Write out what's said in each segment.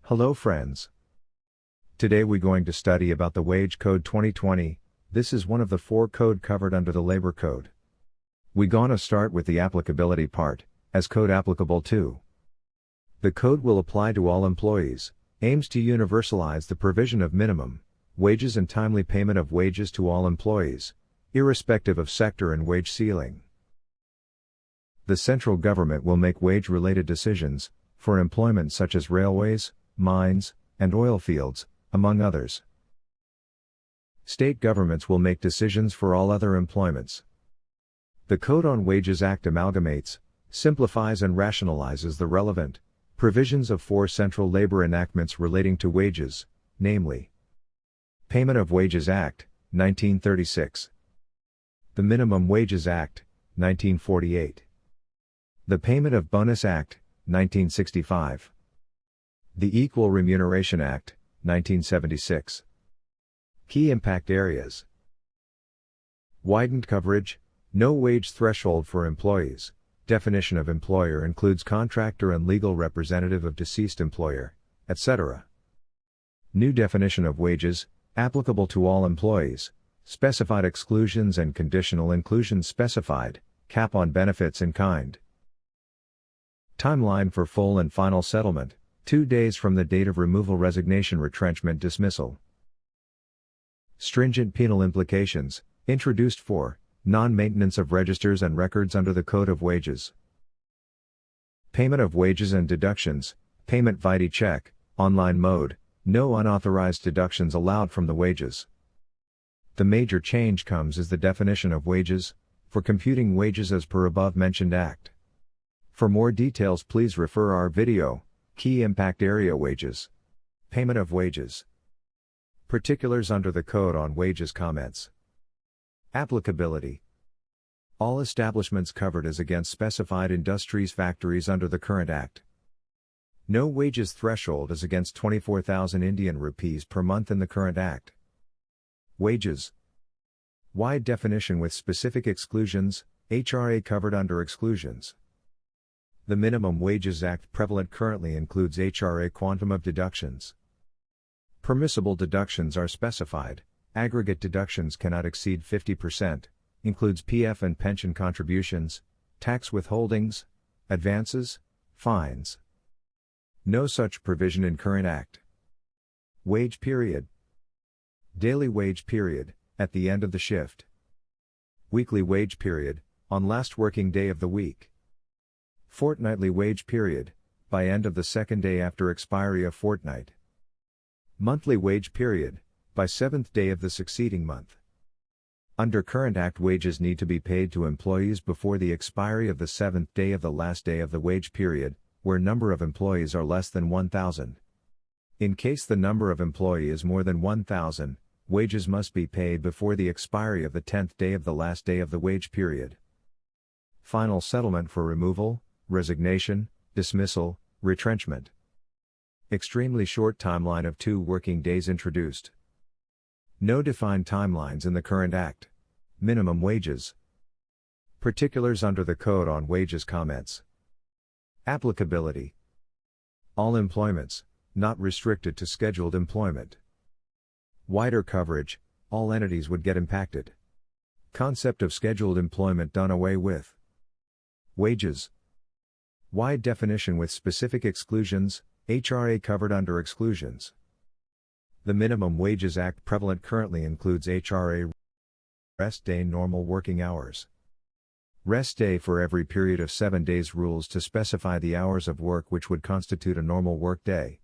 Hello friends. Today we're going to study about the Wage Code 2020. This is one of the 4 code covered under the Labor Code. We gonna start with the applicability part, as code applicable to. The code will apply to all employees, aims to universalize the provision of minimum wages and timely payment of wages to all employees, irrespective of sector and wage ceiling. The central government will make wage-related decisions, for employment such as railways, mines, and oil fields, among others. State governments will make decisions for all other employments. The Code on Wages Act amalgamates, simplifies and rationalizes the relevant provisions of 4 central labor enactments relating to wages, namely Payment of Wages Act, 1936. The Minimum Wages Act, 1948. The Payment of Bonus Act, 1965. The Equal Remuneration Act, 1976. Key impact areas. Widened coverage, no wage threshold for employees. Definition of employer includes contractor and legal representative of deceased employer, etc. New definition of wages, applicable to all employees. Specified exclusions and conditional inclusions specified, cap on benefits in kind. Timeline for full and final settlement, 2 days from the date of removal, resignation, retrenchment, dismissal. Stringent penal implications, introduced for non-maintenance of registers and records under the Code of Wages. Payment of wages and deductions, payment via check, online mode, no unauthorized deductions allowed from the wages. The major change comes as the definition of wages, for computing wages as per above mentioned Act. For more details please refer our video, Key Impact Area Wages. Payment of wages. Particulars under the Code on Wages comments. Applicability. All establishments covered as against specified industries, factories under the current Act. No wages threshold as against 24,000 Indian rupees per month in the current Act. Wages. Wide definition with specific exclusions, HRA covered under exclusions. The Minimum Wages Act prevalent currently includes HRA quantum of deductions. Permissible deductions are specified, aggregate deductions cannot exceed 50%, includes PF and pension contributions, tax withholdings, advances, fines. No such provision in current Act. Wage period. Daily wage period, at the end of the shift. Weekly wage period, on last working day of the week. Fortnightly wage period, by end of the second day after expiry of fortnight. Monthly wage period, by 7th day of the succeeding month. Under current Act, wages need to be paid to employees before the expiry of the 7th day of the last day of the wage period, where number of employees are less than 1,000. In case the number of employee is more than 1,000, wages must be paid before the expiry of the 10th day of the last day of the wage period. Final settlement for removal, resignation, dismissal, retrenchment. Extremely short timeline of 2 working days introduced. No defined timelines in the current Act. Minimum wages. Particulars under the Code on Wages comments. Applicability. All employments, not restricted to scheduled employment. Wider coverage, all entities would get impacted. Concept of scheduled employment done away with. Wages. Wide definition with specific exclusions, HRA covered under exclusions. The Minimum Wages Act prevalent currently includes HRA rest day, normal working hours. Rest day for every period of 7 days, rules to specify the hours of work which would constitute a normal work day.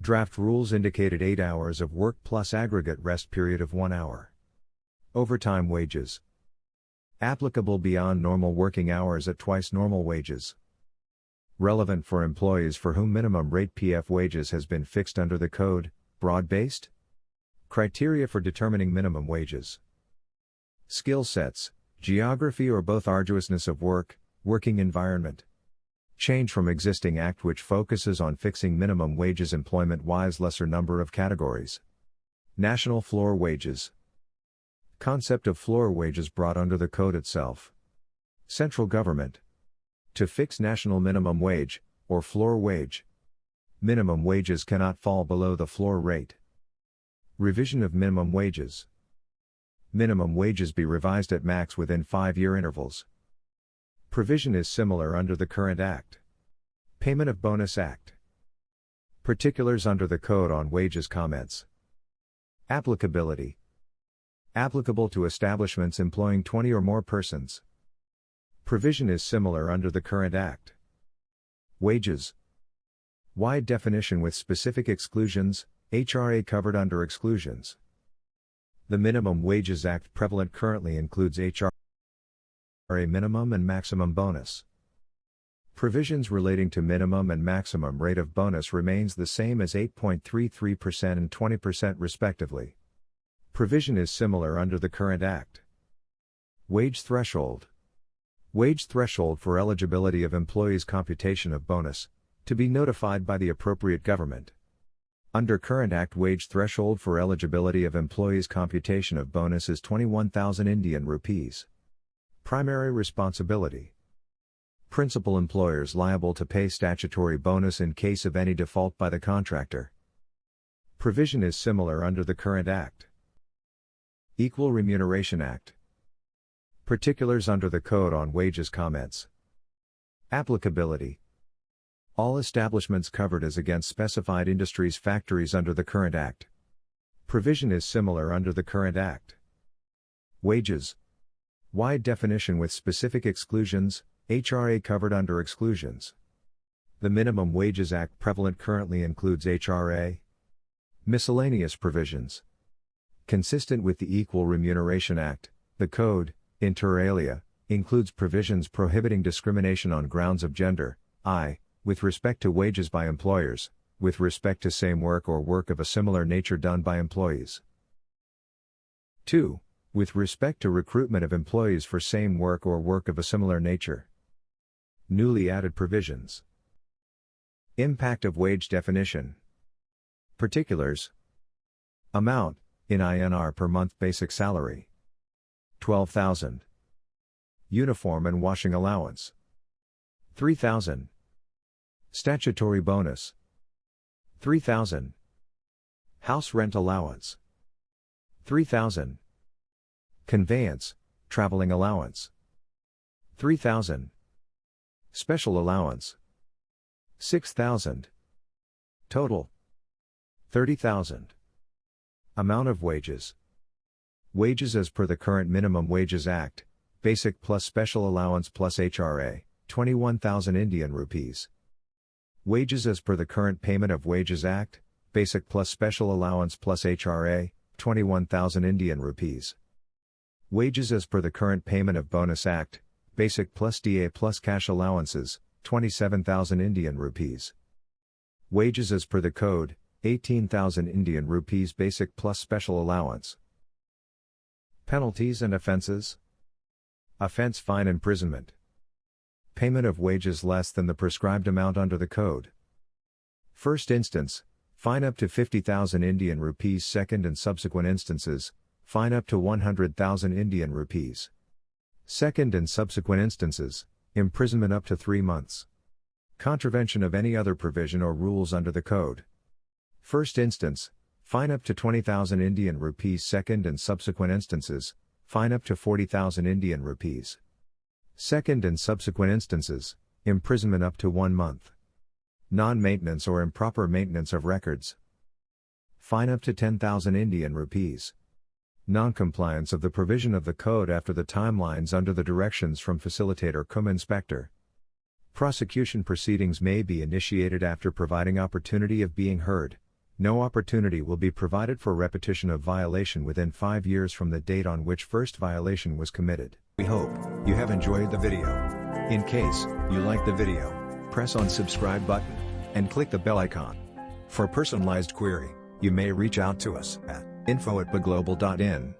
Draft rules indicated 8 hours of work plus aggregate rest period of 1 hour. Overtime wages. Applicable beyond normal working hours at twice normal wages. Relevant for employees for whom minimum rate PF wages has been fixed under the Code, broad-based. Criteria for determining minimum wages. Skill sets, geography or both, arduousness of work, working environment. Change from existing Act which focuses on fixing minimum wages employment-wise, lesser number of categories. National floor wages. Concept of floor wages brought under the Code itself. Central government. To fix national minimum wage, or floor wage. Minimum wages cannot fall below the floor rate. Revision of minimum wages. Minimum wages be revised at max within 5-year intervals. Provision is similar under the current Act. Payment of Bonus Act. Particulars under the Code on Wages comments. Applicability. Applicable to establishments employing 20 or more persons. Provision is similar under the current Act. Wages. Wide definition with specific exclusions, HRA covered under exclusions. The Minimum Wages Act prevalent currently includes HRA minimum and maximum bonus. Provisions relating to minimum and maximum rate of bonus remains the same as 8.33% and 20% respectively. Provision is similar under the current Act. Wage threshold. Wage threshold for eligibility of employees' computation of bonus, to be notified by the appropriate government. Under current Act, wage threshold for eligibility of employees' computation of bonus is 21,000 Indian rupees. Primary responsibility. Principal employers liable to pay statutory bonus in case of any default by the contractor. Provision is similar under the current Act. Equal Remuneration Act. Particulars under the Code on Wages comments. Applicability. All establishments covered as against specified industries factories under the current Act. Provision is similar under the current Act. Wages. Wide definition with specific exclusions, HRA covered under exclusions. The Minimum Wages Act prevalent currently includes HRA. Miscellaneous provisions. Consistent with the Equal Remuneration Act, the Code, inter alia, includes provisions prohibiting discrimination on grounds of gender, i. with respect to wages by employers, with respect to same work or work of a similar nature done by employees. 2. With respect to recruitment of employees for same work or work of a similar nature. Newly added provisions. Impact of wage definition. Particulars. Amount, in INR per month basic salary. 12,000. Uniform and washing allowance. 3,000. Statutory bonus. 3,000. House rent allowance. 3,000. Conveyance, traveling allowance. 3,000. Special allowance. 6,000. Total. 30,000. Amount of wages. Wages as per the current Minimum Wages Act, basic plus special allowance plus HRA, 21,000 Indian rupees. Wages as per the current Payment of Wages Act, basic plus special allowance plus HRA, 21,000 Indian rupees. Wages as per the current Payment of Bonus Act, basic plus DA plus cash allowances, 27,000 Indian rupees. Wages as per the Code, 18,000 Indian rupees basic plus special allowance. Penalties and offences. Offence: fine, imprisonment. Payment of wages less than the prescribed amount under the Code. First instance, fine up to 50,000 Indian rupees. Second and subsequent instances, fine up to 100,000 Indian rupees. Second and subsequent instances, imprisonment up to 3 months. Contravention of any other provision or rules under the Code. First instance, fine up to 20,000 Indian rupees. Second and subsequent instances, fine up to 40,000 Indian rupees. Second and subsequent instances, imprisonment up to 1 month. Non-maintenance or improper maintenance of records. Fine up to 10,000 Indian rupees. Non-compliance of the provision of the Code after the timelines under the directions from facilitator cum inspector. Prosecution proceedings may be initiated after providing opportunity of being heard. No opportunity will be provided for repetition of violation within 5 years from the date on which first violation was committed. We hope you have enjoyed the video. In case you like the video, press on subscribe button and click the bell icon. For personalized query, you may reach out to us at info@baglobal.in.